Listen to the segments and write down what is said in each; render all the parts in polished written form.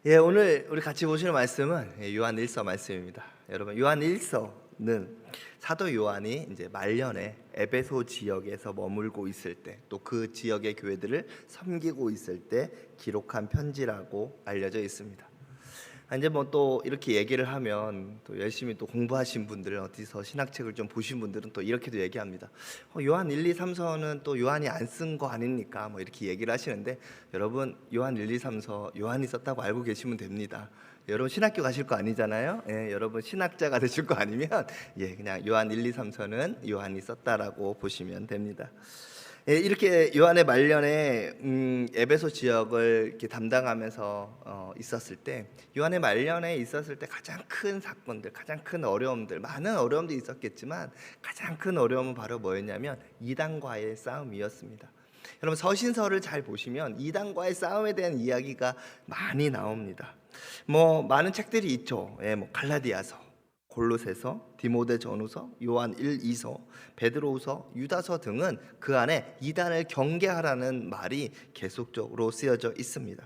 예, 오늘 우리 같이 보시는 말씀은 요한 1서 말씀입니다. 여러분, 요한 1서는 사도 요한이 이제 말년에 에베소 지역에서 머물고 있을 때, 또 그 지역의 교회들을 섬기고 있을 때 기록한 편지라고 알려져 있습니다. 이제 뭐 또 이렇게 얘기를 하면 또 열심히 또 공부하신 분들, 어디서 신학책을 좀 보신 분들은 또 이렇게도 얘기합니다. 요한 1, 2, 3서는 또 요한이 안 쓴 거 아닙니까? 뭐 이렇게 얘기를 하시는데, 여러분 요한 1, 2, 3서 요한이 썼다고 알고 계시면 됩니다. 여러분 신학교 가실 거 아니잖아요. 예, 여러분 신학자가 되실 거 아니면 그냥 요한 1, 2, 3서는 요한이 썼다라고 보시면 됩니다. 예, 이렇게 요한의 말년에 에베소 지역을 이렇게 담당하면서 있었을 때, 요한의 말년에 있었을 때 가장 큰 사건들, 가장 큰 어려움들, 많은 어려움도 있었겠지만 가장 큰 어려움은 바로 뭐였냐면 이단과의 싸움이었습니다. 여러분 서신서를 잘 보시면 이단과의 싸움에 대한 이야기가 많이 나옵니다. 뭐 많은 책들이 있죠. 예, 뭐 갈라디아서, 골로새서, 디모데전후서, 요한 1, 2서, 베드로후서, 유다서 등은 그 안에 이단을 경계하라는 말이 계속적으로 쓰여져 있습니다.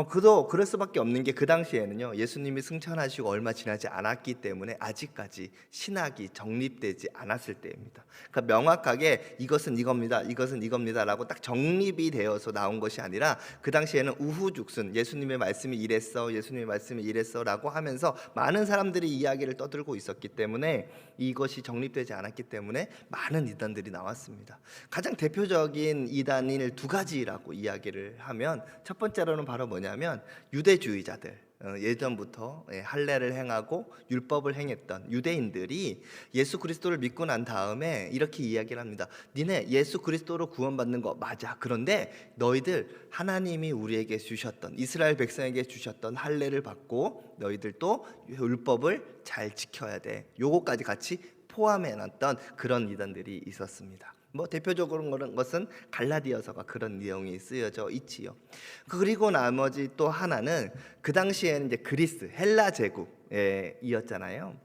그도 그럴 수밖에 없는 게 그 당시에는요, 예수님이 승천하시고 얼마 지나지 않았기 때문에 아직까지 신학이 정립되지 않았을 때입니다. 그러니까 명확하게 이것은 이겁니다, 이것은 이겁니다라고 딱 정립이 되어서 나온 것이 아니라, 그 당시에는 우후죽순, 예수님의 말씀이 이랬어, 예수님의 말씀이 이랬어라고 하면서 많은 사람들이 이야기를 떠들고 있었기 때문에, 이것이 정립되지 않았기 때문에 많은 이단들이 나왔습니다. 가장 대표적인 이단을 두 가지라고 이야기를 하면, 첫 번째로는 바로 뭐냐면 유대주의자들, 예전부터 할례를 행하고 율법을 행했던 유대인들이 예수 그리스도를 믿고 난 다음에 이렇게 이야기를 합니다. 니네 예수 그리스도로 구원받는 거 맞아. 그런데 너희들 하나님이 우리에게 주셨던, 이스라엘 백성에게 주셨던 할례를 받고 너희들도 율법을 잘 지켜야 돼. 요거까지 같이 포함해 놨던 그런 이단들이 있었습니다. 뭐 대표적으로 그런 것은 갈라디아서가 그런 내용이 쓰여져 있지요. 그리고 나머지 또 하나는, 그 당시에는 이제 그리스 헬라 제국이었잖아요.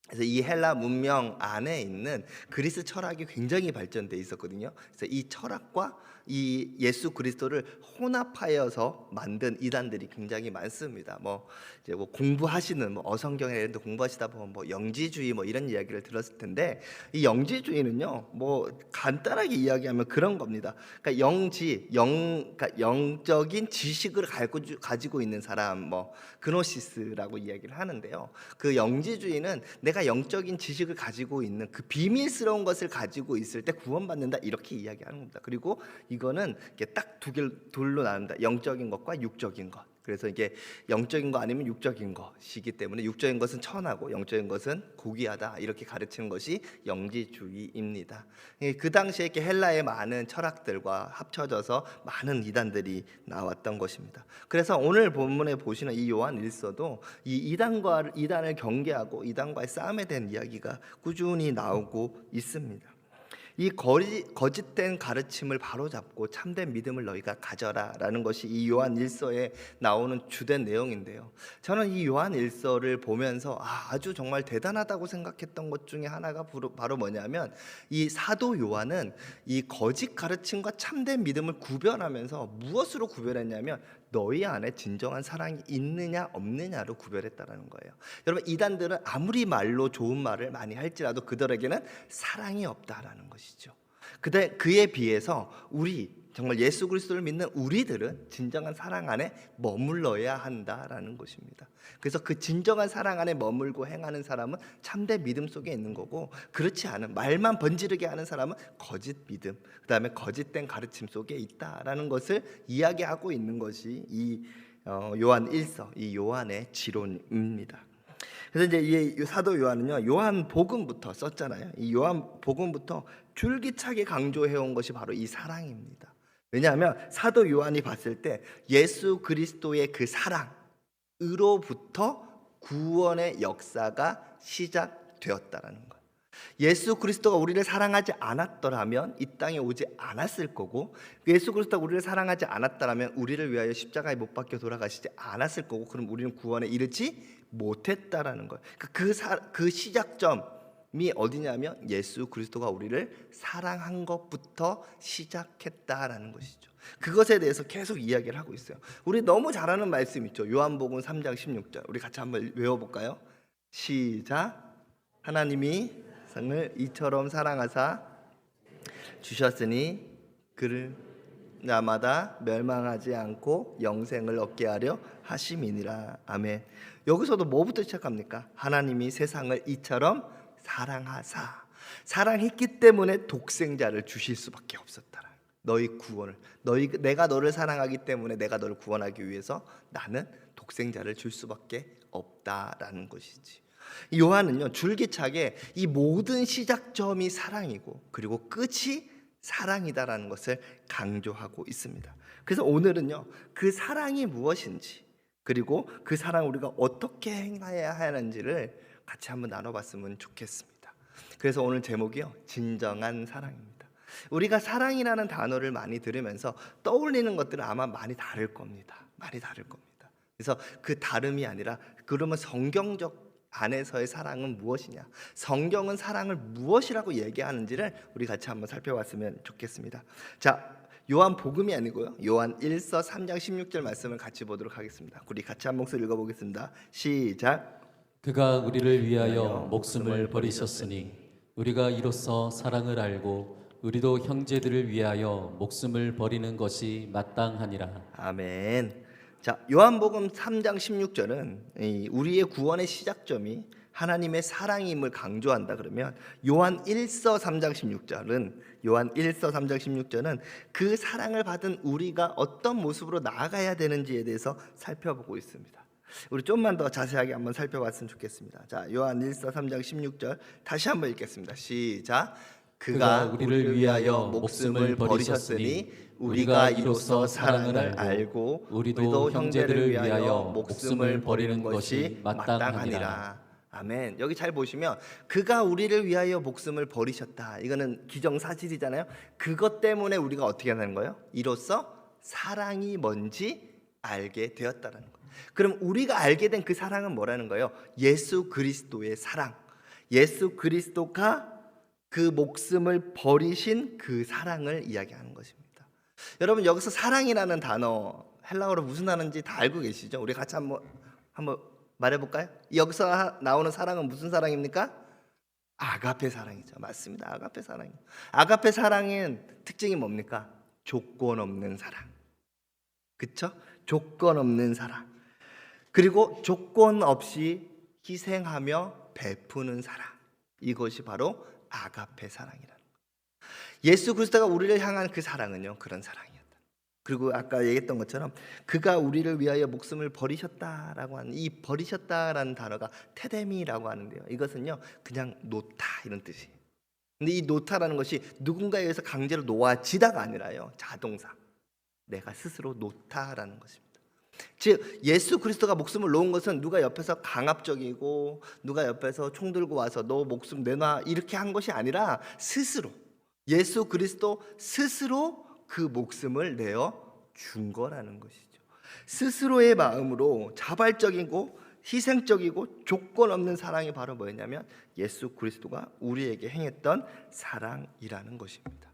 그래서 이 헬라 문명 안에 있는 그리스 철학이 굉장히 발전돼 있었거든요. 그래서 이 철학과 이 예수 그리스도를 혼합하여서 만든 이단들이 굉장히 많습니다. 뭐 이제 뭐 공부하시는 뭐 어성경에 공부하시다 보면 뭐 영지주의 뭐 이런 이야기를 들었을 텐데, 이 영지주의는요, 뭐 간단하게 이야기하면 그런 겁니다. 그러니까 그러니까 영적인 지식을 가지고 있는 사람, 뭐 그노시스라고 이야기를 하는데요. 그 영지주의는 내가 영적인 지식을 가지고 있는, 그 비밀스러운 것을 가지고 있을 때 구원받는다, 이렇게 이야기하는 겁니다. 그리고 이거는 딱 둘로 나눈다. 영적인 것과 육적인 것. 그래서 이게 영적인 거 아니면 육적인 것이기 때문에, 육적인 것은 천하고 영적인 것은 고귀하다, 이렇게 가르치는 것이 영지주의입니다. 그 당시에 이렇게 헬라의 많은 철학들과 합쳐져서 많은 이단들이 나왔던 것입니다. 그래서 오늘 본문에 보시는 이 요한 1서도 이 이단을 경계하고 이단과의 싸움에 대한 이야기가 꾸준히 나오고 있습니다. 이 거짓된 가르침을 바로잡고 참된 믿음을 너희가 가져라라는 것이 이 요한 1서에 나오는 주된 내용인데요. 저는 이 요한 1서를 보면서 아주 정말 대단하다고 생각했던 것 중에 하나가 바로 뭐냐면, 이 사도 요한은 이 거짓 가르침과 참된 믿음을 구별하면서 무엇으로 구별했냐면, 너희 안에 진정한 사랑이 있느냐 없느냐로 구별했다라는 거예요. 여러분, 이단들은 아무리 말로 좋은 말을 많이 할지라도 그들에게는 사랑이 없다라는 것이죠. 그에 비해서 정말 예수 그리스도를 믿는 우리들은 진정한 사랑 안에 머물러야 한다라는 것입니다. 그래서 그 진정한 사랑 안에 머물고 행하는 사람은 참된 믿음 속에 있는 거고, 그렇지 않은 말만 번지르게 하는 사람은 거짓 믿음, 그다음에 거짓된 가르침 속에 있다라는 것을 이야기하고 있는 것이 이 요한 1서, 이 요한의 지론입니다. 그래서 이제 이 사도 요한은요, 요한 복음부터 썼잖아요. 이 요한 복음부터 줄기차게 강조해온 것이 바로 이 사랑입니다. 왜냐하면 사도 요한이 봤을 때 예수 그리스도의 그 사랑으로부터 구원의 역사가 시작되었다라는 거예요. 예수 그리스도가 우리를 사랑하지 않았더라면 이 땅에 오지 않았을 거고, 예수 그리스도가 우리를 사랑하지 않았더라면 우리를 위하여 십자가에 못 박혀 돌아가시지 않았을 거고, 그럼 우리는 구원에 이르지 못했다라는 거예요. 그 시작점, 어디냐면 예수 그리스도가 우리를 사랑한 것부터 시작했다라는 것이죠. 그것에 대해서 계속 이야기를 하고 있어요. 우리 너무 잘 아는 말씀 있죠. 요한복음 3장 16절. 우리 같이 한번 외워볼까요? 시작. 하나님이 세상을 이처럼 사랑하사 주셨으니 그를 나마다 멸망하지 않고 영생을 얻게 하려 하심이니라. 아멘. 여기서도 뭐부터 시작합니까? 하나님이 세상을 이처럼 사랑하사, 사랑했기 때문에 독생자를 주실 수밖에 없었다. 너희 구원을, 내가 너를 사랑하기 때문에 내가 너를 구원하기 위해서 나는 독생자를 줄 수밖에 없다라는 것이지. 요한은요, 줄기차게 이 모든 시작점이 사랑이고 그리고 끝이 사랑이다라는 것을 강조하고 있습니다. 그래서 오늘은요, 그 사랑이 무엇인지 그리고 그 사랑을 우리가 어떻게 행해야 하는지를 같이 한번 나눠봤으면 좋겠습니다. 그래서 오늘 제목이요, 진정한 사랑입니다. 우리가 사랑이라는 단어를 많이 들으면서 떠올리는 것들은 아마 많이 다를 겁니다. 많이 다를 겁니다. 그래서 그 다름이 아니라, 그러면 성경적 안에서의 사랑은 무엇이냐, 성경은 사랑을 무엇이라고 얘기하는지를 우리 같이 한번 살펴봤으면 좋겠습니다. 자, 요한 복음이 아니고요, 요한 1서 3장 16절 말씀을 같이 보도록 하겠습니다. 우리 같이 한 목소리 읽어보겠습니다. 시작. 그가 우리를 위하여 목숨을 버리셨으니 우리가 이로써 사랑을 알고 우리도 형제들을 위하여 목숨을 버리는 것이 마땅하니라. 아멘. 자, 요한복음 3장 16절은 우리의 구원의 시작점이 하나님의 사랑임을 강조한다 그러면, 요한 1서 3장 16절은 그 사랑을 받은 우리가 어떤 모습으로 나아가야 되는지에 대해서 살펴보고 있습니다. 우리 좀만 더 자세하게 한번 살펴봤으면 좋겠습니다. 자, 요한 1서 3장 16절 다시 한번 읽겠습니다. 시작. 그가 우리를 위하여 목숨을 버리셨으니 우리가 이로써 사랑을 알고 우리도 형제들을 위하여 목숨을 버리는 것이 마땅하니라. 아멘. 여기 잘 보시면 그가 우리를 위하여 목숨을 버리셨다, 이거는 기정사실이잖아요. 그것 때문에 우리가 어떻게 하는 거예요? 이로써 사랑이 뭔지 알게 되었다는 거예요. 그럼 우리가 알게 된 그 사랑은 뭐라는 거예요? 예수 그리스도의 사랑, 예수 그리스도가 그 목숨을 버리신 그 사랑을 이야기하는 것입니다. 여러분, 여기서 사랑이라는 단어 헬라어로 무슨 단어인지 다 알고 계시죠? 우리 같이 한번 말해볼까요? 여기서 나오는 사랑은 무슨 사랑입니까? 아가페 사랑이죠. 맞습니다. 아가페 사랑. 아가페 사랑의 특징이 뭡니까? 조건 없는 사랑. 그렇죠? 조건 없는 사랑. 그리고 조건 없이 희생하며 베푸는 사랑. 이것이 바로 아가페 사랑이라는 거예요. 예수 그리스도가 우리를 향한 그 사랑은요, 그런 사랑이었다. 그리고 아까 얘기했던 것처럼 그가 우리를 위하여 목숨을 버리셨다라고 하는, 이 버리셨다라는 단어가 테데미라고 하는데요, 이것은요 그냥 놓다 이런 뜻이에요. 근데 이 놓다라는 것이 누군가에 의해서 강제로 놓아지다가 아니라요, 자동사, 내가 스스로 놓다라는 것입니다. 즉 예수 그리스도가 목숨을 놓은 것은 누가 옆에서 강압적이고 누가 옆에서 총 들고 와서 너 목숨 내놔 이렇게 한 것이 아니라 스스로, 예수 그리스도 스스로 그 목숨을 내어 준 거라는 것이죠. 스스로의 마음으로 자발적이고 희생적이고 조건 없는 사랑이 바로 뭐였냐면 예수 그리스도가 우리에게 행했던 사랑이라는 것입니다.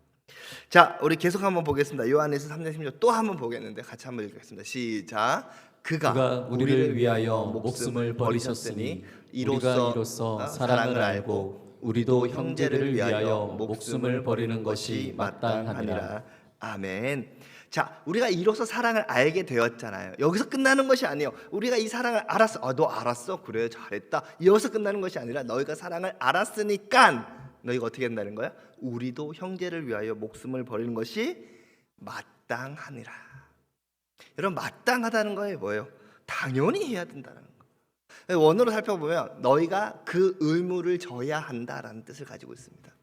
자, 우리 계속 한번 보겠습니다. 요한에서 3장 16절 또 한번 보겠는데 같이 한번 읽겠습니다. 시작. 그가 우리를 위하여 목숨을 버리셨으니 이로써 사랑을 알고 우리도 형제를 위하여 목숨을 버리는 것이 마땅하니라. 아멘. 자, 우리가 이로써 사랑을 알게 되었잖아요. 여기서 끝나는 것이 아니에요. 우리가 이 사랑을 알았어. 너 알았어? 그래, 잘했다. 여기서 끝나는 것이 아니라 너희가 사랑을 알았으니까 너희가 어떻게 한다는 거야? 우리도 형제를 위하여 목숨을 버리는 것이 마땅하니라. 여러분, 마땅하다는 거에 뭐예요? 당연히 해야 된다는 거. 원어로 살펴보면 너희가 그 의무를 져야 한다라는 뜻을 가지고 있습니다.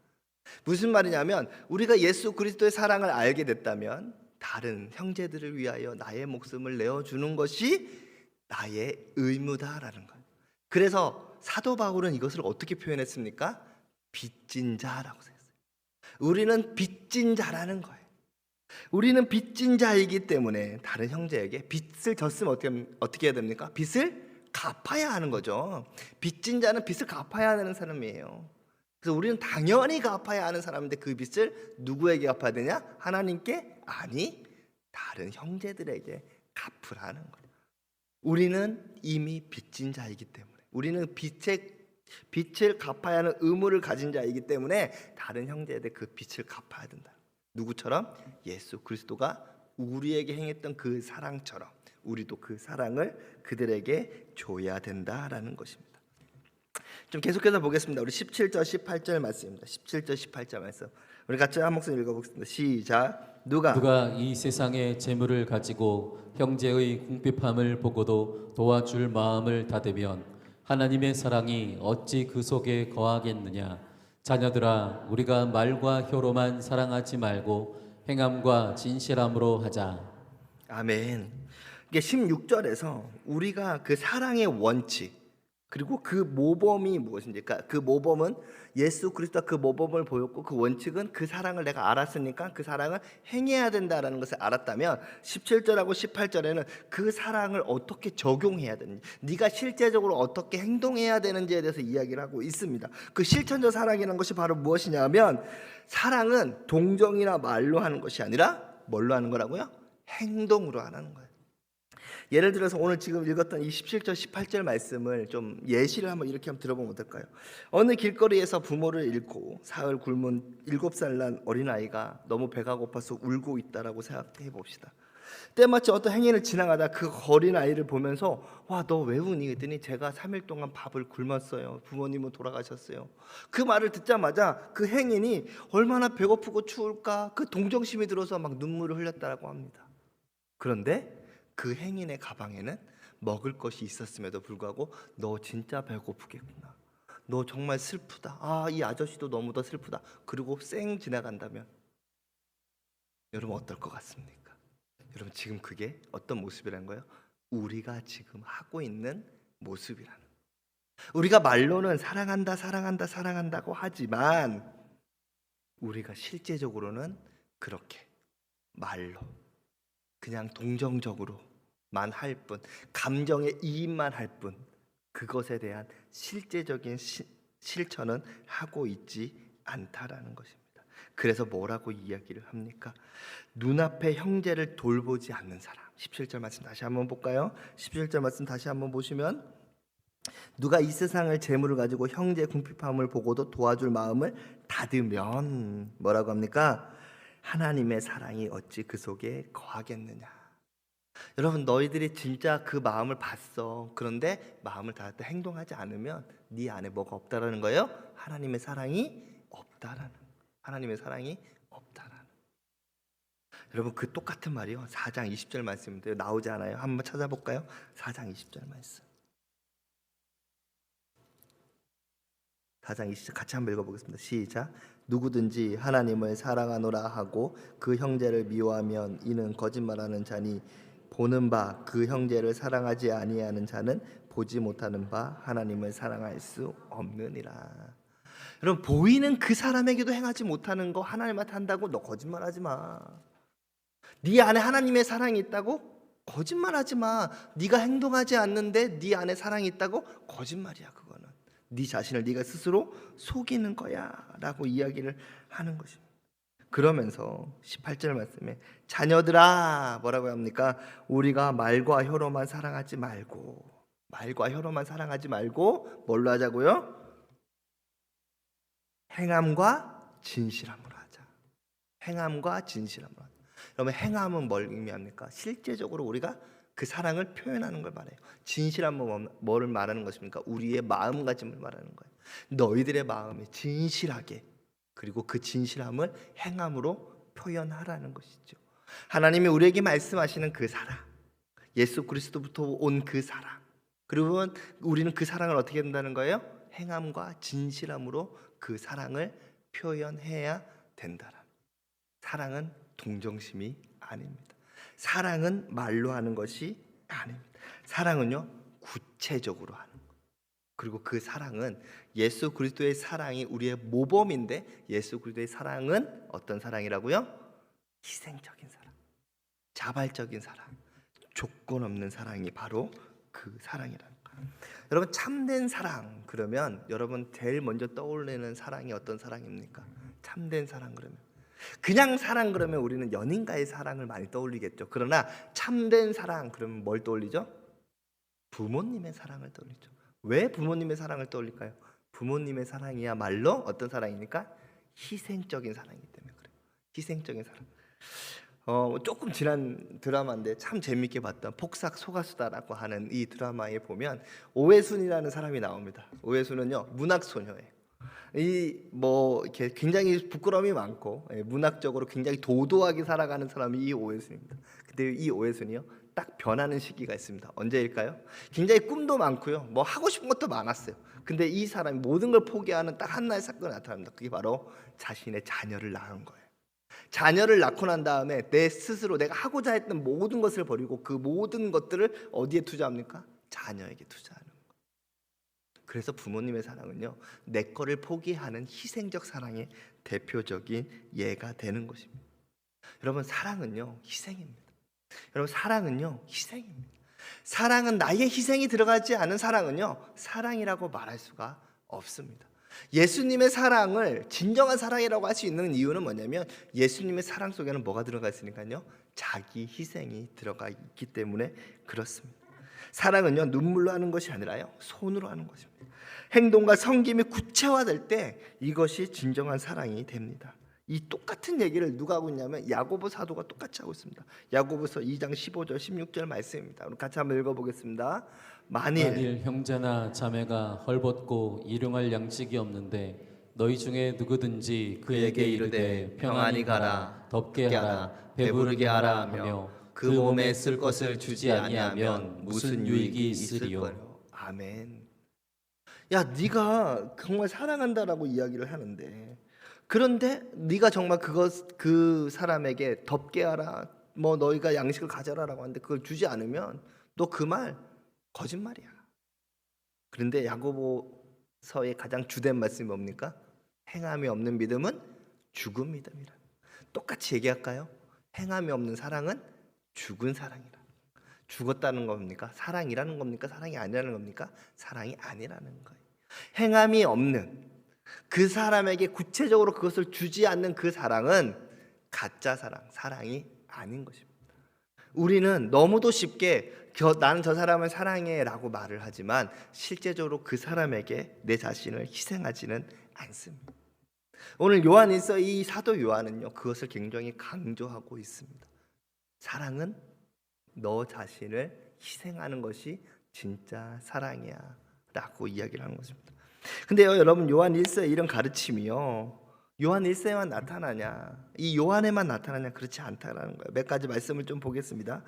무슨 말이냐면 우리가 예수 그리스도의 사랑을 알게 됐다면 다른 형제들을 위하여 나의 목숨을 내어주는 것이 나의 의무다라는 거예요. 그래서 사도 바울은 이것을 어떻게 표현했습니까? 빚진 자라고 했어요. 우리는 빚진 자라는 거예요. 우리는 빚진 자이기 때문에 다른 형제에게 빚을 졌으면 어떻게 해야 됩니까? 빚을 갚아야 하는 거죠. 빚진 자는 빚을 갚아야 하는 사람이에요. 그래서 우리는 당연히 갚아야 하는 사람인데 그 빚을 누구에게 갚아야 되냐? 하나님께? 아니, 다른 형제들에게 갚으라는 거예요. 우리는 이미 빚진 자이기 때문에, 우리는 빚을 갚아야 하는 의무를 가진 자이기 때문에 다른 형제들 그 빚을 갚아야 된다. 누구처럼? 예수 그리스도가 우리에게 행했던 그 사랑처럼 우리도 그 사랑을 그들에게 줘야 된다라는 것입니다. 좀 계속해서 보겠습니다. 우리 17절 18절 말씀입니다. 17절 18절 말씀 우리 같이 한 목소리 읽어보겠습니다. 시작. 누가 이 세상의 재물을 가지고 형제의 궁핍함을 보고도 도와줄 마음을 닫으면 하나님의 사랑이 어찌 그 속에 거하겠느냐. 자녀들아, 우리가 말과 혀로만 사랑하지 말고 행함과 진실함으로 하자. 아멘. 이게 16절에서 우리가 그 사랑의 원칙 그리고 그 모범이 무엇인지, 그러니까 그 모범은 예수 그리스도가 그 모범을 보였고 그 원칙은 그 사랑을 내가 알았으니까 그 사랑을 행해야 된다라는 것을 알았다면 17절하고 18절에는 그 사랑을 어떻게 적용해야 되는지, 네가 실제적으로 어떻게 행동해야 되는지에 대해서 이야기를 하고 있습니다. 그 실천적 사랑이라는 것이 바로 무엇이냐면, 사랑은 동정이나 말로 하는 것이 아니라 뭘로 하는 거라고요? 행동으로 하는 거예요. 예를 들어서 오늘 지금 읽었던 이 17절 18절 말씀을 좀 예시를 한번 이렇게 한번 들어보면 어떨까요? 어느 길거리에서 부모를 잃고 사흘 굶은 7살 난 어린아이가 너무 배가 고파서 울고 있다라고 생각해 봅시다. 때마침 어떤 행인을 지나가다 그 어린 아이를 보면서 와, 너 왜 우니? 그랬더니 제가 3일 동안 밥을 굶었어요. 부모님은 돌아가셨어요. 그 말을 듣자마자 그 행인이 얼마나 배고프고 추울까, 그 동정심이 들어서 막 눈물을 흘렸다고 합니다. 그런데 그 행인의 가방에는 먹을 것이 있었음에도 불구하고 너 진짜 배고프겠구나, 너 정말 슬프다, 아, 이 아저씨도 너무도 슬프다, 그리고 쌩 지나간다면 여러분 어떨 것 같습니까? 여러분 지금 그게 어떤 모습이라는 거예요? 우리가 지금 하고 있는 모습이라는 거예요. 우리가 말로는 사랑한다 사랑한다 사랑한다고 하지만 우리가 실제적으로는 그렇게 말로 그냥 동정적으로만 할 뿐, 감정의 이입만 할 뿐, 그것에 대한 실제적인 실천은 하고 있지 않다라는 것입니다. 그래서 뭐라고 이야기를 합니까? 눈앞의 형제를 돌보지 않는 사람. 17절 말씀 다시 한번 볼까요? 17절 말씀 다시 한번 보시면, 누가 이 세상을 재물을 가지고 형제 궁핍함을 보고도 도와줄 마음을 닫으면 뭐라고 합니까? 하나님의 사랑이 어찌 그 속에 거하겠느냐. 여러분, 너희들이 진짜 그 마음을 봤어. 그런데 마음을 닫을 때 행동하지 않으면 네 안에 뭐가 없다라는 거예요? 하나님의 사랑이 없다라는 거예요. 하나님의 사랑이 없다라는 거예요. 여러분, 그 똑같은 말이요 4장 20절 말씀인데요, 나오지 않아요? 한번 찾아볼까요? 4장 20절 말씀. 4장 20절 같이 한번 읽어보겠습니다. 시작. 누구든지 하나님을 사랑하노라 하고 그 형제를 미워하면 이는 거짓말하는 자니 보는 바 그 형제를 사랑하지 아니하는 자는 보지 못하는 바 하나님을 사랑할 수 없느니라. 여러분, 보이는 그 사람에게도 행하지 못하는 거 하나님한테 한다고? 너 거짓말하지 마. 네 안에 하나님의 사랑이 있다고? 거짓말하지 마. 네가 행동하지 않는데 네 안에 사랑이 있다고? 거짓말이야. 그거는 네 자신을 네가 스스로 속이는 거야 라고 이야기를 하는 것입니다. 그러면서 18절 말씀에 자녀들아 뭐라고 합니까? 우리가 말과 혀로만 사랑하지 말고, 말과 혀로만 사랑하지 말고 뭘로 하자고요? 행함과 진실함으로 하자. 행함과 진실함으로 하자. 그러면 행함은 뭘 의미합니까? 실제적으로 우리가 그 사랑을 표현하는 걸 말해요. 진실함은 뭐를 말하는 것입니까? 우리의 마음가짐을 말하는 거예요. 너희들의 마음이 진실하게, 그리고 그 진실함을 행함으로 표현하라는 것이죠. 하나님이 우리에게 말씀하시는 그 사랑, 예수 그리스도부터 온 그 사랑, 그리고 우리는 그 사랑을 어떻게 된다는 거예요? 행함과 진실함으로 그 사랑을 표현해야 된다. 사랑은 동정심이 아닙니다. 사랑은 말로 하는 것이 아닙니다. 사랑은요, 구체적으로 하는 것. 그리고 그 사랑은 예수 그리스도의 사랑이 우리의 모범인데, 예수 그리스도의 사랑은 어떤 사랑이라고요? 희생적인 사랑, 자발적인 사랑, 조건 없는 사랑이 바로 그 사랑이라는 거예요. 여러분 참된 사랑 그러면 여러분 제일 먼저 떠올리는 사랑이 어떤 사랑입니까? 참된 사랑 그러면 그냥 사랑 그러면 우리는 연인과의 사랑을 많이 떠올리겠죠. 그러나 참된 사랑 그러면 뭘 떠올리죠? 부모님의 사랑을 떠올리죠. 왜 부모님의 사랑을 떠올릴까요? 부모님의 사랑이야말로 어떤 사랑입니까? 희생적인 사랑이기 때문에 그래요. 희생적인 사랑. 조금 지난 드라마인데 참 재밌게 봤던 폭삭 소가수다라고 하는 이 드라마에 보면 오해순이라는 사람이 나옵니다. 오해순은요 문학 소녀예요. 이렇게 굉장히 부끄러움이 많고 문학적으로 굉장히 도도하게 살아가는 사람이 이 오해순입니다. 근데 이 오해순이요 딱 변하는 시기가 있습니다. 언제일까요? 굉장히 꿈도 많고요, 뭐 하고 싶은 것도 많았어요. 근데 이 사람이 모든 걸 포기하는 딱 하나의 사건이 나타납니다. 그게 바로 자신의 자녀를 낳은 거예요. 자녀를 낳고 난 다음에 내 스스로 내가 하고자 했던 모든 것을 버리고 그 모든 것들을 어디에 투자합니까? 자녀에게 투자하는 거예요. 그래서 부모님의 사랑은요 내 거를 포기하는 희생적 사랑의 대표적인 예가 되는 것입니다. 여러분 사랑은요 희생입니다. 여러분 사랑은요 희생입니다. 사랑은 나의 희생이 들어가지 않은 사랑은요 사랑이라고 말할 수가 없습니다. 예수님의 사랑을 진정한 사랑이라고 할 수 있는 이유는 뭐냐면 예수님의 사랑 속에는 뭐가 들어가 있으니까요 자기 희생이 들어가 있기 때문에 그렇습니다. 사랑은요 눈물로 하는 것이 아니라요 손으로 하는 것입니다. 행동과 섬김이 구체화될 때 이것이 진정한 사랑이 됩니다. 이 똑같은 얘기를 누가 하고 있냐면 야고보 사도가 똑같이 하고 있습니다. 야고보서 2장 15절 16절 말씀입니다. 우리 같이 한번 읽어보겠습니다. 만일 형제나 자매가 헐벗고 일용할 양식이 없는데 너희 중에 누구든지 그에게 이르되 평안히 가라, 덥게 하라, 배부르게 하라 하며 그 몸에 쓸 것을 주지 아니하면 무슨 유익이 있으리요. 아멘. 야, 네가 정말 사랑한다라고 이야기를 하는데, 그런데 네가 정말 그 사람에게 덥게 하라, 뭐 너희가 양식을 가져라라고 하는데 그걸 주지 않으면 너 그 말 거짓말이야. 그런데 야고보서의 가장 주된 말씀이 뭡니까? 행함이 없는 믿음은 죽은 믿음이라. 똑같이 얘기할까요? 행함이 없는 사랑은 죽은 사랑이라. 죽었다는 겁니까? 사랑이라는 겁니까? 사랑이 아니라는 겁니까? 사랑이 아니라는 거예요. 행함이 없는 그 사람에게 구체적으로 그것을 주지 않는 그 사랑은 가짜 사랑, 사랑이 아닌 것입니다. 우리는 너무도 쉽게 나는 저 사람을 사랑해 라고 말을 하지만 실제적으로 그 사람에게 내 자신을 희생하지는 않습니다. 오늘 요한일서 이 사도 요한은요 그것을 굉장히 강조하고 있습니다. 사랑은 너 자신을 희생하는 것이 진짜 사랑이야 라고 이야기를 하는 것입니다. 근데요 여러분 요한일서의 이런 가르침이요 요한일서에만 나타나냐, 이 요한에만 나타나냐, 그렇지 않다라는 거예요. 몇 가지 말씀을 좀 보겠습니다.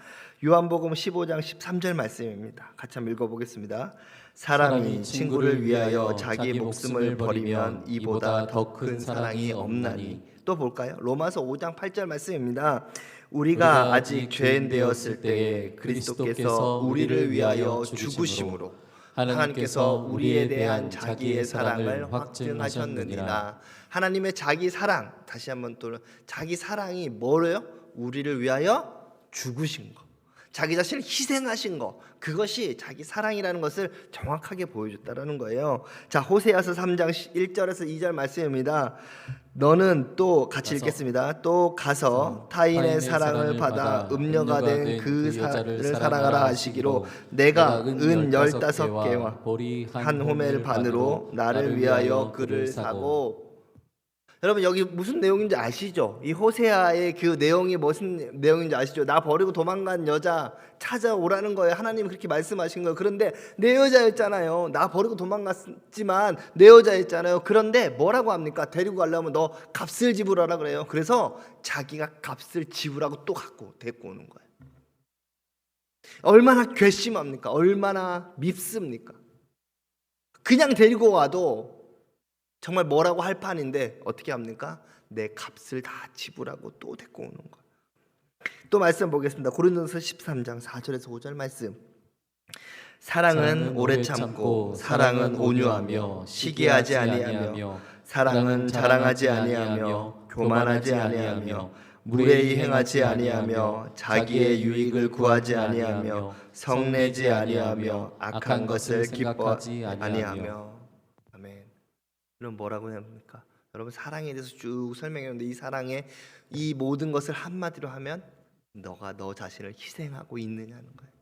요한복음 15장 13절 말씀입니다. 같이 한번 읽어보겠습니다. 사람이 친구를 위하여 자기 목숨을 버리면 이보다 더 큰 사랑이 없나니. 또 볼까요? 로마서 5장 8절 말씀입니다. 우리가 아직 죄인 되었을 때에 그리스도께서 우리를 위하여 죽으심으로 하나님께서 우리에 대한 자기의 사랑을 확증하셨느니라. 하나님의 자기 사랑, 다시 한번 또 자기 사랑이 뭐래요? 우리를 위하여 죽으신 거, 자기 자신을 희생하신 거, 그것이 자기 사랑이라는 것을 정확하게 보여줬다라는 거예요. 자, 호세아서 3장 1절에서 2절 말씀입니다. 너는 또 같이 읽겠습니다. 또 가서 타인의 사랑을 받아 음녀가 된 그 여자를 사랑하라 하시기로 내가 은 15개와 한 호멜 반으로 나를 위하여 그를 사고. 여러분 여기 무슨 내용인지 아시죠? 이 호세아의 그 내용이 무슨 내용인지 아시죠? 나 버리고 도망간 여자 찾아오라는 거예요. 하나님이 그렇게 말씀하신 거예요. 그런데 내 여자였잖아요. 나 버리고 도망갔지만 내 여자였잖아요. 그런데 뭐라고 합니까? 데리고 가려면 너 값을 지불하라 그래요. 그래서 자기가 값을 지불하고 또 데리고 오는 거예요. 얼마나 괘씸합니까? 얼마나 밉습니까? 그냥 데리고 와도 정말 뭐라고 할 판인데 어떻게 합니까? 내 값을 다 지불하고 또 데리고 오는 거예요. 또 말씀 보겠습니다. 고린도서 13장 4절에서 5절 말씀. 사랑은 오래 참고 사랑은 온유하며 시기하지 아니하며 사랑은 자랑하지 아니하며 교만하지 아니하며 무례히 행하지 아니하며 자기의 유익을 구하지 아니하며 성내지 아니하며 악한 것을 기뻐하지 아니하며. 아멘. 그럼 뭐라고 해야 합니까? 여러분, 사랑에 대해서 쭉 설명했는데 이 사랑의 이 모든 것을 한마디로 하면 너가 너 자신을 희생하고 있느냐는 거예요.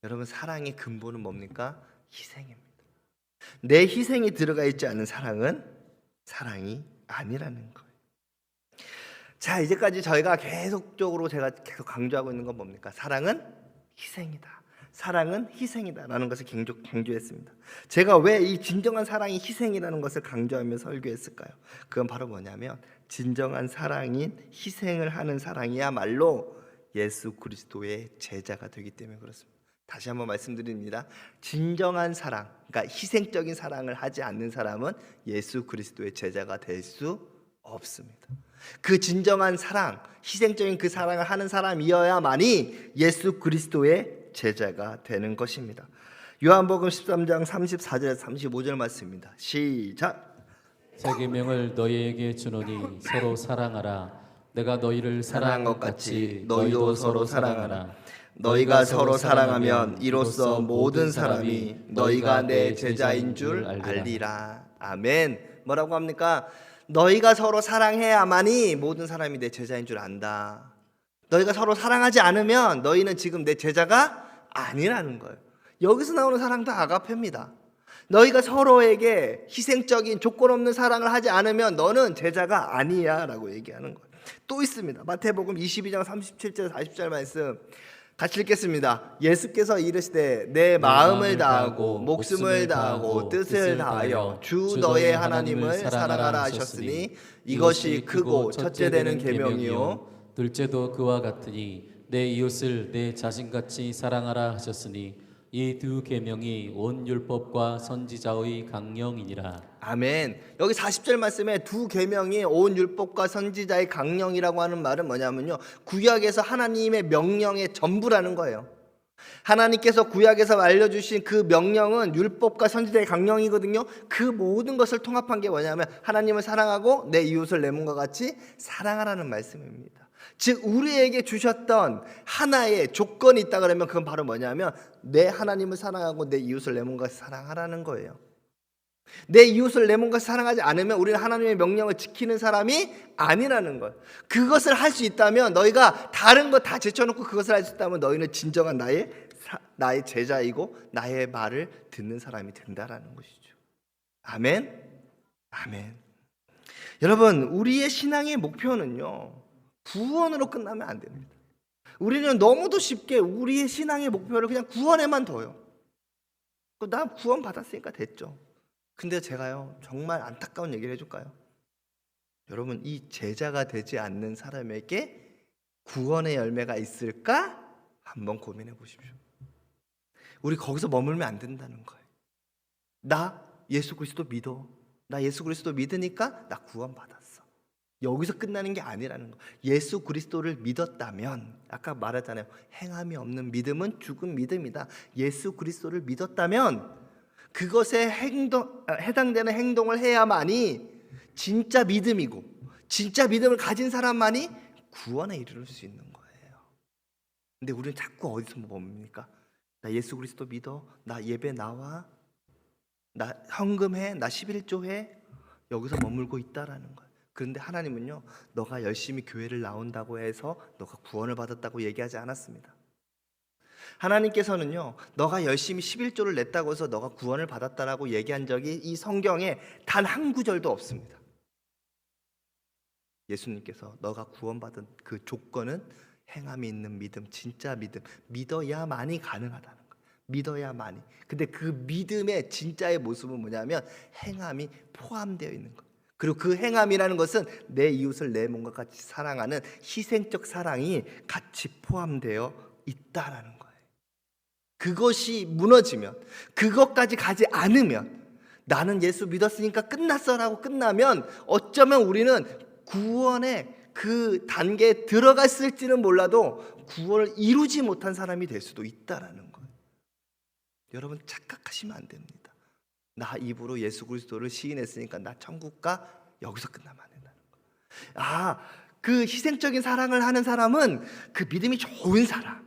여러분, 사랑의 근본은 뭡니까? 희생입니다. 내 희생이 들어가 있지 않은 사랑은 사랑이 아니라는 거예요. 자, 이제까지 저희가 계속적으로 제가 계속 강조하고 있는 건 뭡니까? 사랑은 희생이다. 사랑은 희생이다라는 것을 강조했습니다. 제가 왜 이 진정한 사랑이 희생이라는 것을 강조하며 설교했을까요? 그건 바로 뭐냐면 진정한 사랑인 희생을 하는 사랑이야말로 예수 그리스도의 제자가 되기 때문에 그렇습니다. 다시 한번 말씀드립니다. 진정한 사랑, 그러니까 희생적인 사랑을 하지 않는 사람은 예수 그리스도의 제자가 될 수 없습니다. 그 진정한 사랑, 희생적인 그 사랑을 하는 사람이어야만이 예수 그리스도의 제자가 되는 것입니다. 요한복음 13장 34절에서 35절 말씀입니다. 시작. 새 계명을 너희에게 주노니 서로 사랑하라. 내가 너희를 사랑한 것 같이 너희도 서로 사랑하라. 너희가 서로 사랑하면 이로써 모든 사람이 너희가 내 제자인 줄 알리라. 아멘. 뭐라고 합니까? 너희가 서로 사랑해야만이 모든 사람이 내 제자인 줄 안다. 너희가 서로 사랑하지 않으면 너희는 지금 내 제자가 아니라는 거예요. 여기서 나오는 사랑도 아가페입니다. 너희가 서로에게 희생적인 조건 없는 사랑을 하지 않으면 너는 제자가 아니야 라고 얘기하는 거예요. 또 있습니다. 마태복음 22장 37절 40절 말씀 같이 읽겠습니다. 예수께서 이르시되 내 마음을 다하고 목숨을 다하고 뜻을 다하여 주 너의 하나님을 사랑하라 하셨으니 이것이 크고 첫째 되는 계명이요 둘째도 그와 같으니 내 이웃을 내 자신같이 사랑하라 하셨으니 이 두 계명이 온 율법과 선지자의 강령이니라. 아멘. 여기 40절 말씀에 두 계명이 온 율법과 선지자의 강령이라고 하는 말은 뭐냐면요, 구약에서 하나님의 명령의 전부라는 거예요. 하나님께서 구약에서 알려주신 그 명령은 율법과 선지자의 강령이거든요. 그 모든 것을 통합한 게 뭐냐면 하나님을 사랑하고 내 이웃을 내 몸과 같이 사랑하라는 말씀입니다. 즉 우리에게 주셨던 하나의 조건이 있다 그러면 그건 바로 뭐냐면 내 하나님을 사랑하고 내 이웃을 내 몸과 같이 사랑하라는 거예요. 내 이웃을 내 몸과 사랑하지 않으면 우리는 하나님의 명령을 지키는 사람이 아니라는 거예요. 그것을 할 수 있다면, 너희가 다른 거 다 제쳐놓고 그것을 할 수 있다면 너희는 진정한 나의 제자이고 나의 말을 듣는 사람이 된다라는 것이죠. 아멘. 아멘. 여러분, 우리의 신앙의 목표는요 구원으로 끝나면 안 됩니다. 우리는 너무도 쉽게 우리의 신앙의 목표를 그냥 구원에만 둬요. 나 구원 받았으니까 됐죠. 근데 제가요 정말 안타까운 얘기를 해줄까요? 여러분, 이 제자가 되지 않는 사람에게 구원의 열매가 있을까? 한번 고민해 보십시오. 우리 거기서 머물면 안 된다는 거예요. 나 예수 그리스도 믿어. 나 예수 그리스도 믿으니까 나 구원 받았어. 여기서 끝나는 게 아니라는 거. 예수 그리스도를 믿었다면, 아까 말했잖아요. 행함이 없는 믿음은 죽은 믿음이다. 예수 그리스도를 믿었다면 그것에 해당되는 행동을 해야만이 진짜 믿음이고, 진짜 믿음을 가진 사람만이 구원에 이르를 수 있는 거예요. 근데 우리는 자꾸 어디서 뭡니까? 나 예수 그리스도 믿어. 나 예배 나와. 나 헌금해. 나 11조 해. 여기서 머물고 있다라는 거예요. 그런데 하나님은요, 너가 열심히 교회를 나온다고 해서 너가 구원을 받았다고 얘기하지 않았습니다. 하나님께서는요, 너가 열심히 11조를 냈다고 해서 너가 구원을 받았다라고 얘기한 적이 이 성경에 단 한 구절도 없습니다. 예수님께서 너가 구원받은 그 조건은 행함이 있는 믿음, 진짜 믿음, 믿어야만이 가능하다는 거예요. 믿어야만이. 근데 그 믿음의 진짜의 모습은 뭐냐면 행함이 포함되어 있는 거예요. 그리고 그 행함이라는 것은 내 이웃을 내 몸과 같이 사랑하는 희생적 사랑이 같이 포함되어 있다라는 거예요. 그것이 무너지면, 그것까지 가지 않으면, 나는 예수 믿었으니까 끝났어라고 끝나면 어쩌면 우리는 구원의 그 단계에 들어갔을지는 몰라도 구원을 이루지 못한 사람이 될 수도 있다라는 거예요. 여러분, 착각하시면 안 됩니다. 나 입으로 예수 그리스도를 시인했으니까 나 천국 가, 여기서 끝나면 안 된다는 거예요. 그 희생적인 사랑을 하는 사람은 그 믿음이 좋은 사람.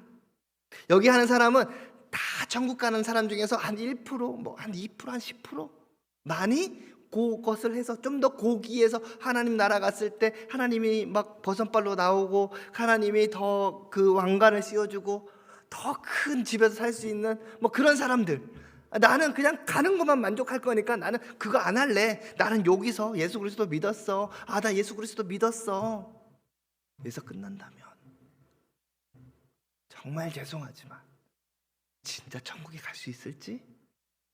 여기 하는 사람은 다 천국 가는 사람 중에서 한 1%, 한 2%, 한 10% 많이 그것을 해서 좀 더 고기에서 하나님 나라 갔을 때 하나님이 막 버선발로 나오고 하나님이 더 그 왕관을 씌워주고 더 큰 집에서 살 수 있는 뭐 그런 사람들. 나는 그냥 가는 것만 만족할 거니까 나는 그거 안 할래. 나는 여기서 예수 그리스도 믿었어. 나 예수 그리스도 믿었어. 여기서 끝난다면 정말 죄송하지만 진짜 천국에 갈 수 있을지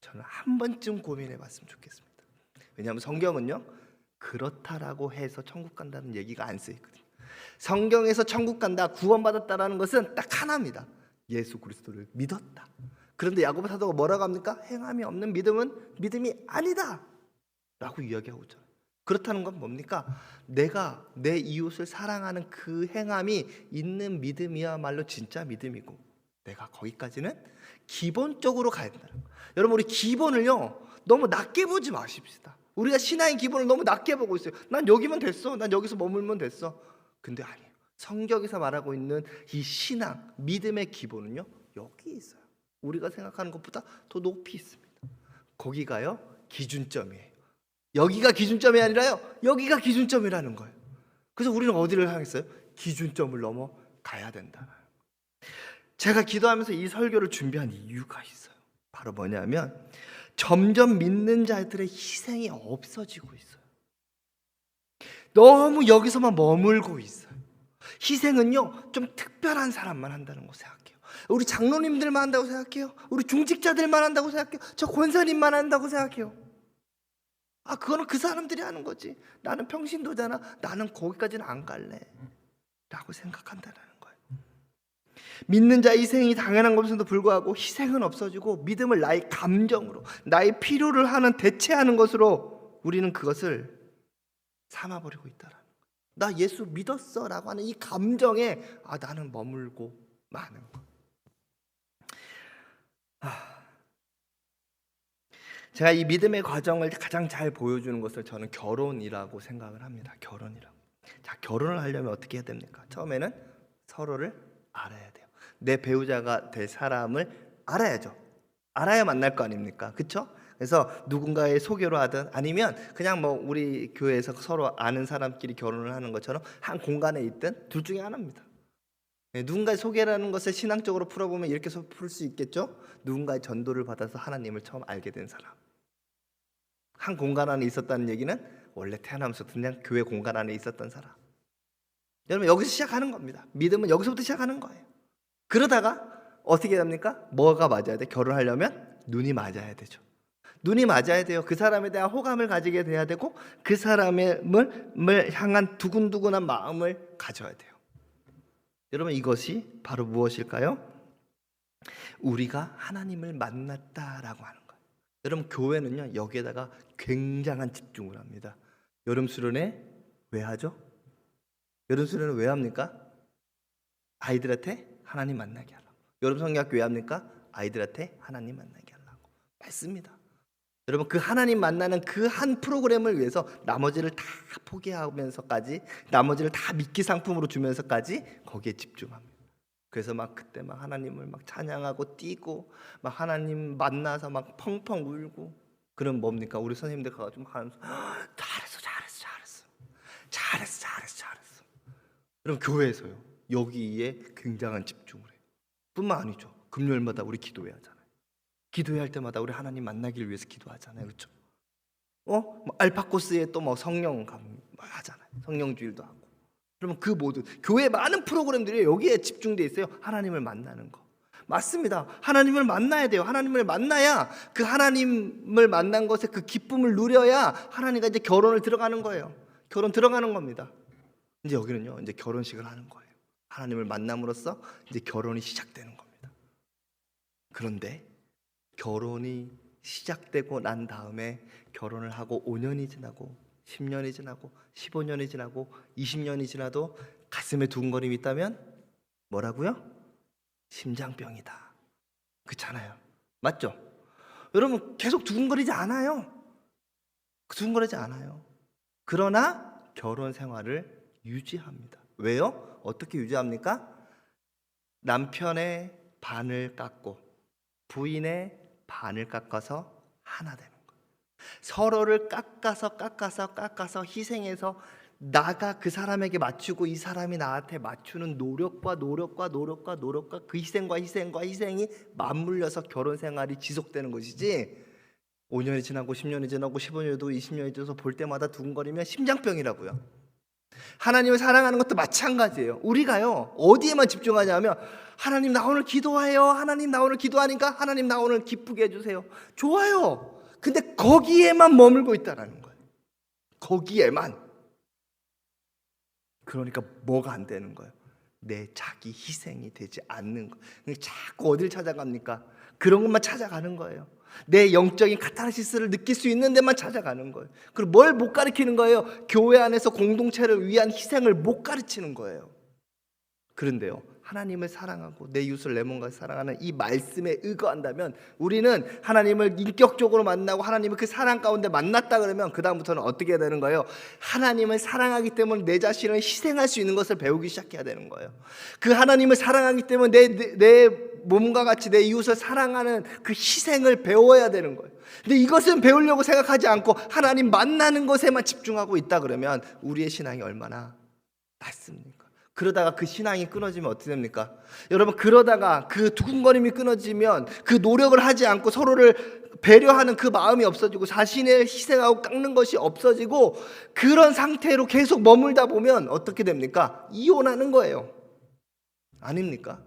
저는 한 번쯤 고민해 봤으면 좋겠습니다. 왜냐하면 성경은요, 그렇다라고 해서 천국 간다는 얘기가 안 쓰여 있거든요. 성경에서 천국 간다, 구원받았다라는 것은 딱 하나입니다. 예수 그리스도를 믿었다. 그런데 야고보 사도가 뭐라고 합니까? 행함이 없는 믿음은 믿음이 아니다 라고 이야기하고 있잖아요. 그렇다는 건 뭡니까? 내가 내 이웃을 사랑하는 그 행함이 있는 믿음이야말로 진짜 믿음이고, 내가 거기까지는 기본적으로 가야 된다는 거예요. 여러분, 우리 기본을요 너무 낮게 보지 마십시다. 우리가 신앙의 기본을 너무 낮게 보고 있어요. 난 여기면 됐어. 난 여기서 머물면 됐어. 근데 아니에요. 성경에서 말하고 있는 이 신앙, 믿음의 기본은요 여기 있어요. 우리가 생각하는 것보다 더 높이 있습니다. 거기가요 기준점이에요. 여기가 기준점이 아니라요 여기가 기준점이라는 거예요. 그래서 우리는 어디를 향했어요? 기준점을 넘어가야 된다. 제가 기도하면서 이 설교를 준비한 이유가 있어요. 바로 뭐냐면 점점 믿는 자들의 희생이 없어지고 있어요. 너무 여기서만 머물고 있어요. 희생은요 좀 특별한 사람만 한다는 거 생각해요. 우리 장로님들만 한다고 생각해요. 우리 중직자들만 한다고 생각해요. 저 권사님만 한다고 생각해요. 그거는 그 사람들이 하는 거지. 나는 평신도잖아. 나는 거기까지는 안 갈래 라고 생각한다는 거예요. 믿는 자의 희생이 당연한 것에도 불구하고 희생은 없어지고 믿음을 나의 감정으로, 나의 필요를 하는 대체하는 것으로 우리는 그것을 삼아버리고 있다라는 거예요. 나 예수 믿었어 라고 하는 이 감정에 나는 머물고 마는 거예요. 제가 이 믿음의 과정을 가장 잘 보여주는 것을 저는 결혼이라고 생각을 합니다. 결혼이라고. 자, 결혼을 하려면 어떻게 해야 됩니까? 처음에는 서로를 알아야 돼요. 내 배우자가 될 사람을 알아야죠. 알아야 만날 거 아닙니까? 그렇죠? 그래서 누군가의 소개로 하든 아니면 그냥 뭐 우리 교회에서 서로 아는 사람끼리 결혼을 하는 것처럼 한 공간에 있든 둘 중에 하나입니다. 누군가의 소개라는 것을 신앙적으로 풀어보면 이렇게 풀 수 있겠죠? 누군가의 전도를 받아서 하나님을 처음 알게 된 사람. 한 공간 안에 있었다는 얘기는 원래 태어나면서 그냥 교회 공간 안에 있었던 사람. 여러분, 여기서 시작하는 겁니다. 믿음은 여기서부터 시작하는 거예요. 그러다가 어떻게 됩니까? 뭐가 맞아야 돼? 결혼하려면 눈이 맞아야 되죠. 눈이 맞아야 돼요. 그 사람에 대한 호감을 가지게 돼야 되고 그 사람을 향한 두근두근한 마음을 가져야 돼요. 여러분, 이것이 바로 무엇일까요? 우리가 하나님을 만났다라고 하는 거예요. 여러분, 교회는요 여기에다가 굉장한 집중을 합니다. 여름 수련회 왜 하죠? 여름 수련회 왜 합니까? 아이들한테 하나님 만나게 하려고. 여름 성경학교 왜 합니까? 아이들한테 하나님 만나게 하려고. 맞습니다. 여러분, 그 하나님 만나는 그 한 프로그램을 위해서 나머지를 다 포기하면서까지, 나머지를 다 미끼 상품으로 주면서까지 거기에 집중합니다. 그래서 막 그때 막 하나님을 막 찬양하고 뛰고 막 하나님 만나서 막 펑펑 울고. 그럼 뭡니까? 우리 선생님들 가가지고 막 하면서 잘했어. 그럼 교회에서요 여기에 굉장한 집중을 해요. 뿐만 아니죠. 금요일마다 우리 기도회 하잖아요. 기도회 할 때마다 우리 하나님 만나기를 위해서 기도하잖아요. 그렇죠? 뭐 알파코스에 또 뭐 성령 하잖아요. 성령 주일도 하고. 그러면 그 모든 교회 많은 프로그램들이 여기에 집중돼 있어요. 하나님을 만나는 거. 맞습니다. 하나님을 만나야 돼요. 하나님을 만나야 그 하나님을 만난 것에 그 기쁨을 누려야 하나님과 이제 결혼을 들어가는 거예요. 결혼 들어가는 겁니다. 이제 여기는요 이제 결혼식을 하는 거예요. 하나님을 만남으로써 이제 결혼이 시작되는 겁니다. 그런데 결혼이 시작되고 난 다음에 결혼을 하고 5년이 지나고 10년이 지나고 15년이 지나고 20년이 지나도 가슴에 두근거림이 있다면 뭐라고요? 심장병이다. 그렇잖아요. 맞죠? 여러분, 계속 두근거리지 않아요. 두근거리지 않아요. 그러나 결혼 생활을 유지합니다. 왜요? 어떻게 유지합니까? 남편의 반을 깎고 부인의 반을 깎아서 하나 되는 거예요. 서로를 깎아서 희생해서 나가 그 사람에게 맞추고 이 사람이 나한테 맞추는 노력과 그 희생이 맞물려서 결혼 생활이 지속되는 것이지, 5년이 지나고 10년이 지나고 15년이 지나고 20년이 지나서 볼 때마다 두근거리면 심장병이라고요. 하나님을 사랑하는 것도 마찬가지예요. 우리가요 어디에만 집중하냐면, 하나님 나 오늘 기도해요, 하나님 나 오늘 기도하니까 하나님 나 오늘 기쁘게 해주세요. 좋아요. 근데 거기에만 머물고 있다라는 거예요. 거기에만. 그러니까 뭐가 안 되는 거예요? 내 자기 희생이 되지 않는 거예요. 자꾸 어딜 찾아갑니까? 그런 것만 찾아가는 거예요. 내 영적인 카타르시스를 느낄 수 있는 데만 찾아가는 거예요. 그리고 뭘 못 가르치는 거예요? 교회 안에서 공동체를 위한 희생을 못 가르치는 거예요. 그런데요, 하나님을 사랑하고 내 이웃을 내 몸과 사랑하는 이 말씀에 의거한다면, 우리는 하나님을 인격적으로 만나고 하나님을 그 사랑 가운데 만났다 그러면 그 다음부터는 어떻게 해야 되는 거예요? 하나님을 사랑하기 때문에 내 자신을 희생할 수 있는 것을 배우기 시작해야 되는 거예요. 그 하나님을 사랑하기 때문에 내 몸과 같이 내 이웃을 사랑하는 그 희생을 배워야 되는 거예요. 근데 이것은 배우려고 생각하지 않고 하나님 만나는 것에만 집중하고 있다 그러면 우리의 신앙이 얼마나 낮습니까? 그러다가 그 신앙이 끊어지면 어떻게 됩니까? 여러분, 그러다가 그 두근거림이 끊어지면 그 노력을 하지 않고 서로를 배려하는 그 마음이 없어지고 자신을 희생하고 깎는 것이 없어지고 그런 상태로 계속 머물다 보면 어떻게 됩니까? 이혼하는 거예요. 아닙니까?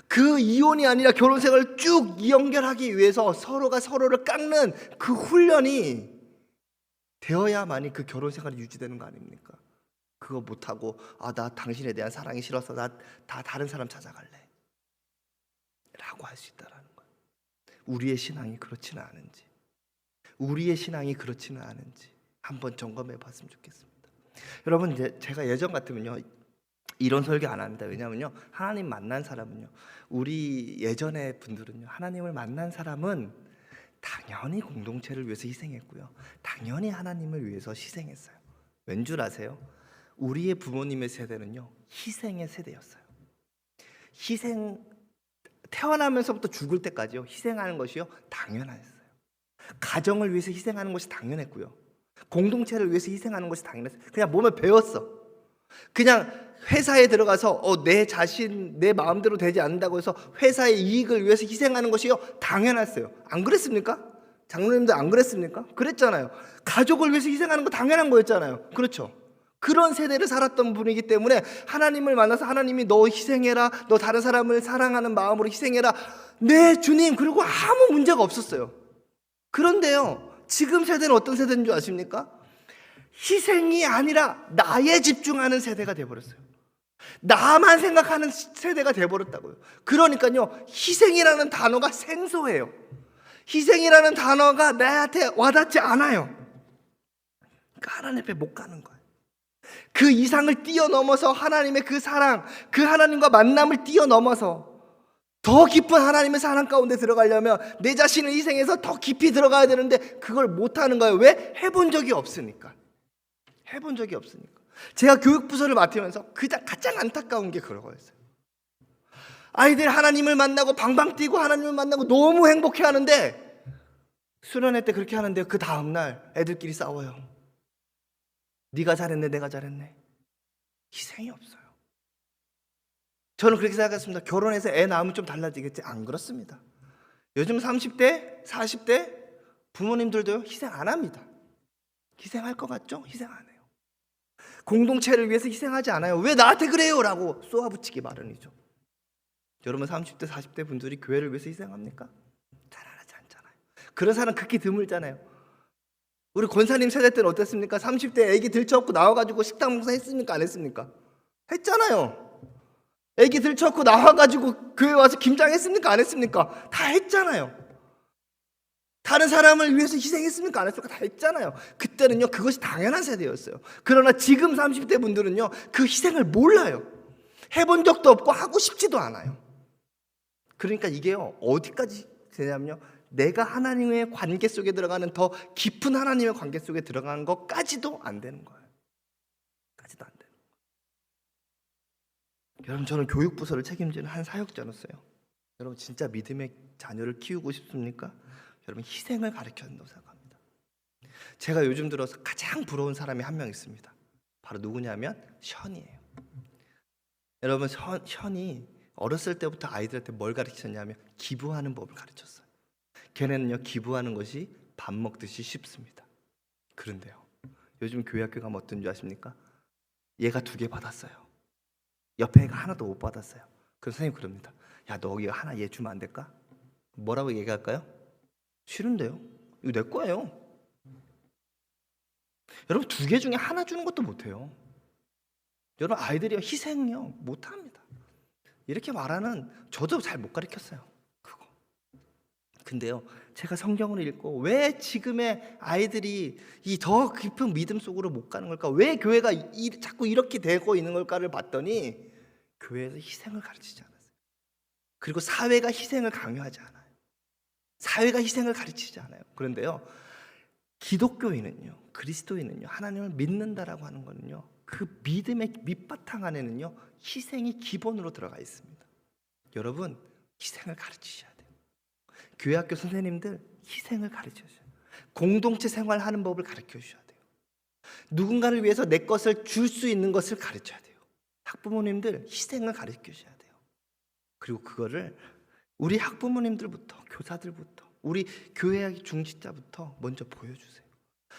그 이혼이 아니라 결혼 생활을 쭉 연결하기 위해서 서로가 서로를 깎는 그 훈련이 되어야만이 그 결혼 생활이 유지되는 거 아닙니까? 그거 못하고 나 당신에 대한 사랑이 싫어서 나 다 다른 사람 찾아갈래 라고 할 수 있다라는 거예요. 우리의 신앙이 그렇지는 않은지 한번 점검해 봤으면 좋겠습니다. 여러분, 제가 예전 같으면요 이런 설교 안 합니다. 왜냐하면요, 하나님 만난 사람은요, 우리 예전의 분들은요, 하나님을 만난 사람은 당연히 공동체를 위해서 희생했고요, 당연히 하나님을 위해서 희생했어요. 왠 줄 아세요? 우리의 부모님의 세대는요 희생의 세대였어요. 태어나면서부터 죽을 때까지요 희생하는 것이요 당연했어요. 가정을 위해서 희생하는 것이 당연했고요, 공동체를 위해서 희생하는 것이 당연했어요. 그냥 몸에 배웠어. 그냥 회사에 들어가서 내 마음대로 되지 않는다고 해서 회사의 이익을 위해서 희생하는 것이요 당연했어요. 안 그랬습니까? 장로님들 안 그랬습니까? 그랬잖아요. 가족을 위해서 희생하는 거 당연한 거였잖아요. 그렇죠? 그런 세대를 살았던 분이기 때문에 하나님을 만나서 하나님이 너 희생해라, 너 다른 사람을 사랑하는 마음으로 희생해라, 네 주님, 그리고 아무 문제가 없었어요. 그런데요, 지금 세대는 어떤 세대인 줄 아십니까? 희생이 아니라 나에 집중하는 세대가 돼버렸어요. 나만 생각하는 세대가 돼버렸다고요. 그러니까요, 희생이라는 단어가 생소해요. 희생이라는 단어가 나한테 와닿지 않아요. 그러니까 하나님 앞에 못 가는 거예요. 그 이상을 뛰어넘어서 하나님의 그 사랑, 그 하나님과 만남을 뛰어넘어서 더 깊은 하나님의 사랑 가운데 들어가려면 내 자신을 희생해서 더 깊이 들어가야 되는데 그걸 못하는 거예요. 왜? 해본 적이 없으니까. 제가 교육부서를 맡으면서 가장 안타까운 게 그런 거였어요. 아이들 하나님을 만나고 방방 뛰고 하나님을 만나고 너무 행복해하는데 수련회 때 그렇게 하는데 그 다음날 애들끼리 싸워요. 네가 잘했네, 내가 잘했네. 희생이 없어요. 저는 그렇게 생각했습니다. 결혼해서 애 낳으면 좀 달라지겠지? 안 그렇습니다. 요즘 30대, 40대 부모님들도요 희생 안 합니다. 희생할 것 같죠? 희생 안 해요. 공동체를 위해서 희생하지 않아요. 왜 나한테 그래요? 라고 쏘아붙이기 마련이죠. 여러분, 30대, 40대 분들이 교회를 위해서 희생합니까? 잘 안 하지 않잖아요. 그런 사람 극히 드물잖아요. 우리 권사님 세대 때는 어땠습니까? 30대 애기 들쳐업고 나와가지고 식당 봉사 했습니까? 안 했습니까? 했잖아요. 애기 들쳐업고 나와가지고 교회 와서 김장했습니까? 안 했습니까? 다 했잖아요. 다른 사람을 위해서 희생했습니까? 안 했습니까? 다 했잖아요. 그때는요 그것이 당연한 세대였어요. 그러나 지금 30대 분들은요 그 희생을 몰라요. 해본 적도 없고 하고 싶지도 않아요. 그러니까 이게요 어디까지 되냐면요, 내가 하나님의 관계 속에 들어가는 더 깊은 하나님의 관계 속에 들어가는 것까지도 안 되는 거예요. 까지도 안 되는 거예요. 여러분, 저는 교육부서를 책임지는 한 사역자로서요, 여러분 진짜 믿음의 자녀를 키우고 싶습니까? 여러분, 희생을 가르쳐야 된다고 생각합니다. 제가 요즘 들어서 가장 부러운 사람이 한 명 있습니다. 바로 누구냐면 션이에요. 여러분, 션이 어렸을 때부터 아이들한테 뭘 가르쳤냐면 기부하는 법을 가르쳤어요. 걔네는요, 기부하는 것이 밥 먹듯이 쉽습니다. 그런데요, 요즘 교회 학교 가면 어떤 줄 아십니까? 얘가 2개 받았어요. 옆에 애가 하나도 못 받았어요. 그럼 선생님 그럽니다. 야, 너 이거 하나 얘 주면 안 될까? 뭐라고 얘기할까요? 싫은데요? 이거 내 거예요. 여러분, 2개 중에 하나 주는 것도 못해요. 여러분, 아이들이 희생이요 못합니다. 이렇게 말하는 저도 잘 못 가르쳤어요, 그거. 근데요, 제가 성경을 읽고 왜 지금의 아이들이 이 더 깊은 믿음 속으로 못 가는 걸까? 왜 교회가 자꾸 이렇게 되고 있는 걸까를 봤더니 교회에서 희생을 가르치지 않았어요. 그리고 사회가 희생을 강요하지 않아요. 사회가 희생을 가르치지 않아요. 그런데요, 기독교인은요, 그리스도인은요, 하나님을 믿는다라고 하는 거는요, 그 믿음의 밑바탕 안에는요, 희생이 기본으로 들어가 있습니다. 여러분, 희생을 가르치셔야 돼요. 교회 학교 선생님들 희생을 가르쳐줘요. 공동체 생활하는 법을 가르쳐 주셔야 돼요. 누군가를 위해서 내 것을 줄 수 있는 것을 가르쳐야 돼요. 학부모님들 희생을 가르쳐 주셔야 돼요. 그리고 그거를 우리 학부모님들부터, 교사들부터, 우리 교회의 중직자부터 먼저 보여주세요.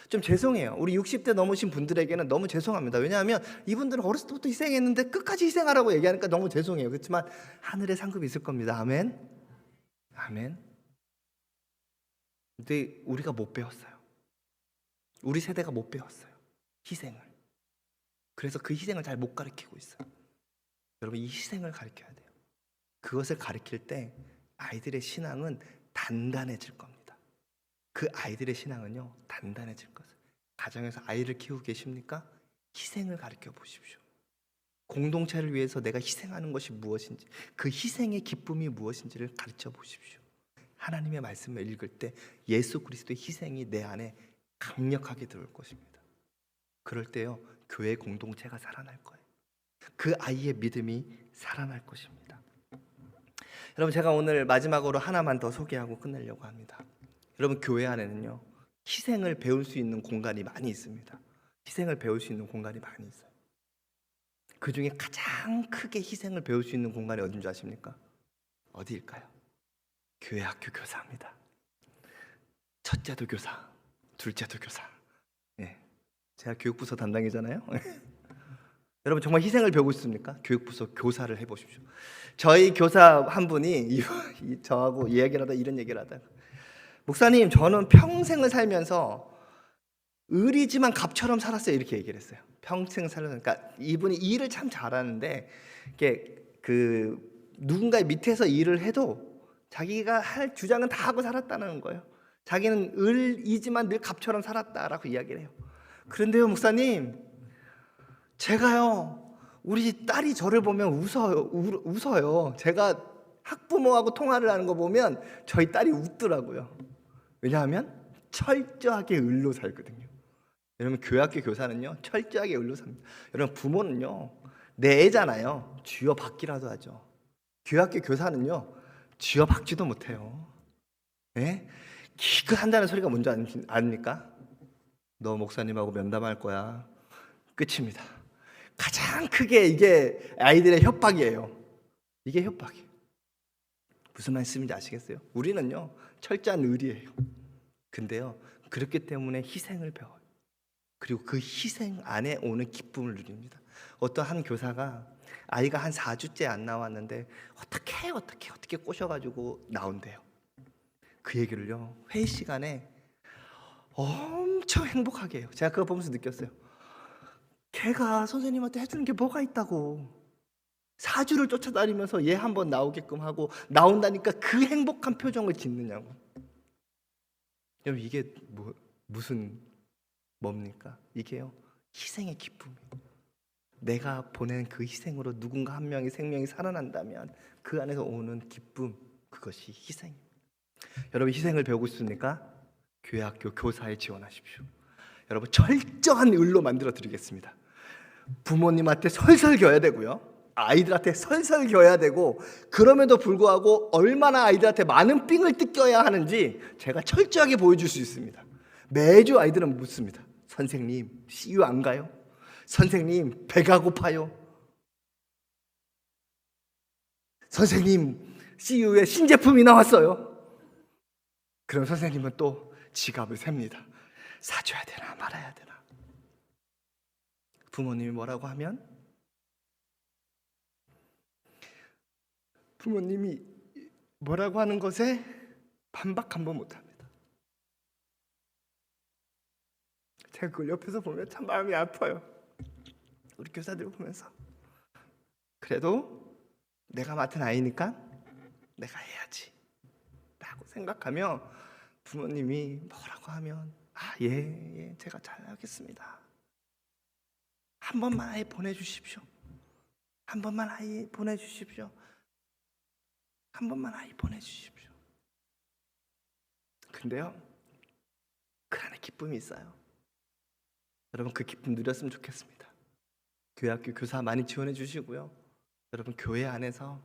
좀 죄송해요. 우리 60대 넘으신 분들에게는 너무 죄송합니다. 왜냐하면 이분들은 어렸을 때부터 희생했는데 끝까지 희생하라고 얘기하니까 너무 죄송해요. 그렇지만 하늘에 상급이 있을 겁니다. 아멘. 아멘. 근데 우리가 못 배웠어요. 우리 세대가 못 배웠어요, 희생을. 그래서 그 희생을 잘 못 가르치고 있어요. 여러분, 이 희생을 가르쳐야 돼요. 그것을 가르칠 때 아이들의 신앙은 단단해질 겁니다. 그 아이들의 신앙은요, 단단해질 것을. 가정에서 아이를 키우고 계십니까? 희생을 가르쳐 보십시오. 공동체를 위해서 내가 희생하는 것이 무엇인지, 그 희생의 기쁨이 무엇인지를 가르쳐 보십시오. 하나님의 말씀을 읽을 때 예수 그리스도의 희생이 내 안에 강력하게 들어올 것입니다. 그럴 때요, 교회 공동체가 살아날 거예요. 그 아이의 믿음이 살아날 것입니다. 여러분, 제가 오늘 마지막으로 하나만 더 소개하고 끝내려고 합니다. 여러분, 교회 안에는요, 희생을 배울 수 있는 공간이 많이 있습니다. 희생을 배울 수 있는 공간이 많이 있어요. 그 중에 가장 크게 희생을 배울 수 있는 공간이 어딘지 아십니까? 어디일까요? 교회 학교 교사입니다. 첫째도 교사, 둘째도 교사. 제가 교육부서 담당이잖아요. 여러분, 정말 희생을 배우고 있습니까? 교육부서 교사를 해보십시오. 저희 교사 한 분이 저하고 이야기를 하다 이런 얘기를 하다가, 목사님, 저는 평생을 살면서 을이지만 갑처럼 살았어요, 이렇게 얘기를 했어요. 평생 살면서. 그러니까 이분이 일을 참 잘하는데, 이게 누군가의 밑에서 일을 해도 자기가 할 주장은 다 하고 살았다는 거예요. 자기는 을이지만 늘 갑처럼 살았다라고 이야기를 해요. 그런데요, 목사님, 제가요, 우리 딸이 저를 보면 웃어요. 제가 학부모하고 통화를 하는 거 보면 저희 딸이 웃더라고요. 왜냐하면 철저하게 을로 살거든요. 여러분, 교회학교 교사는요, 철저하게 을로 삽니다. 여러분, 부모는요, 내 애잖아요, 쥐어 받기라도 하죠. 교회학교 교사는요, 쥐어 박지도 못해요. 기껏한다는 소리가 뭔지 아닙니까? 너 목사님하고 면담할 거야. 끝입니다. 가장 크게 이게 아이들의 협박이에요. 이게 협박이에요. 무슨 말씀인지 아시겠어요? 우리는요, 철저한 의리예요. 근데요, 그렇기 때문에 희생을 배워요. 그리고 그 희생 안에 오는 기쁨을 누립니다. 어떤 한 교사가 아이가 한 4주째 안 나왔는데 어떻게 꼬셔가지고 나온대요. 그 얘기를요, 회의 시간에 엄청 행복하게 해요. 제가 그거 보면서 느꼈어요. 걔가 선생님한테 해주는 게 뭐가 있다고. 4주를 쫓아다니면서 얘 한번 나오게끔 하고, 나온다니까 그 행복한 표정을 짓느냐고. 여러분, 이게 뭡니까? 이게요, 희생의 기쁨이에요. 내가 보낸 그 희생으로 누군가 한 명의 생명이 살아난다면 그 안에서 오는 기쁨, 그것이 희생입니다. 여러분, 희생을 배우고 싶습니까? 교회 학교 교사에 지원하십시오. 여러분, 철저한 을로 만들어 드리겠습니다. 부모님한테 설설 겨야 되고요, 아이들한테 설설 겨야 되고, 그럼에도 불구하고 얼마나 아이들한테 많은 삥을 뜯겨야 하는지 제가 철저하게 보여줄 수 있습니다. 매주 아이들은 묻습니다. 선생님, CU 안 가요? 선생님, 배가 고파요? 선생님, CU에 신제품이 나왔어요. 그럼 선생님은 또 지갑을 셉니다. 사줘야 되나 말아야 되나. 부모님이 뭐라고 하면 부모님이 뭐라고 하는 것에 반박 한번 못합니다. 제가 그걸 옆에서 보면 참 마음이 아파요. 우리 교사들 보면서. 그래도 내가 맡은 아이니까 내가 해야지 라고 생각하며 부모님이 뭐라고 하면 예, 제가 잘하겠습니다. 한 번만 아이 보내주십시오. 한 번만 아이 보내주십시오. 한 번만 아이 보내주십시오. 근데요, 그 안에 기쁨이 있어요. 여러분, 그 기쁨 누렸으면 좋겠습니다. 교회 학교 교사 많이 지원해 주시고요. 여러분, 교회 안에서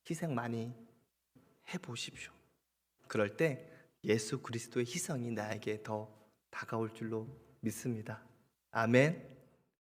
희생 많이 해보십시오. 그럴 때 예수 그리스도의 희생이 나에게 더 다가올 줄로 믿습니다. 아멘.